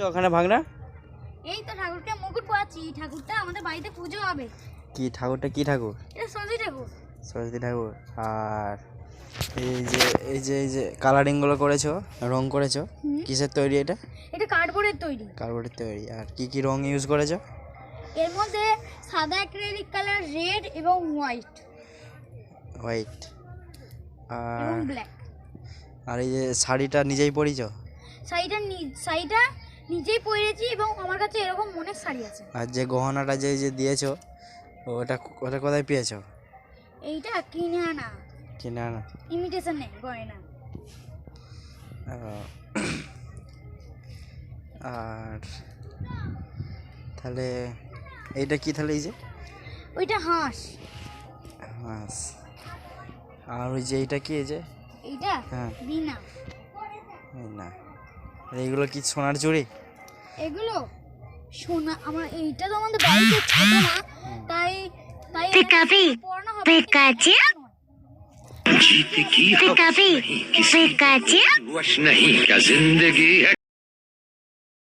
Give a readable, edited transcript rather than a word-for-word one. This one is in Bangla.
ওখানে ভাগনা এই তো ঠাকুরকে মুকুট পরাচ্ছি। ঠাকুরটা আমাদের বাড়িতে পুজো হবে। কি ঠাকুরটা কি ঠাকুর? এটা সরস্বতী ঠাকুর। সরস্বতী ঠাকুর। আর এই যে কালারিং গুলো করেছো, রং করেছো, কিসের তৈরি এটা? এটা কার্ডবোর্ডের তৈরি। কার্ডবোর্ডের তৈরি। আর কি কি রং ইউজ করেছো? এর মধ্যে সাদা অ্যাক্রিলিক কালার, রেড এবং হোয়াইট হোয়াইট এবং আর ব্ল্যাক। আর এই যে শাড়িটা নিজেই পরেছো? শাড়িটা নিজেই পরেছি এবং আমার কাছে এরকম অনেক শাড়ি আছে। আর যে গহনাটা যে দিয়েছো ওটা ওটা কোথায় পেয়েছো? এইটা কিনে আনা, কিনে আনা। ইমিটেশন নেই, গয়না। আর তাহলে এইটা কি তাহলে? এই যে ওইটা হাঁস। হাঁস। আর ওই যে এইটা কি? এই যে এইটা হ্যাঁ বিনা। এই না, এইগুলো কি সোনার চুড়ি? এগুলো সোনা। আমার এইটা তো আমাদের বাড়িতে ছোট না, তাই তাই পড়ানো হবে। जीत की वश नहीं का जिंदगी है।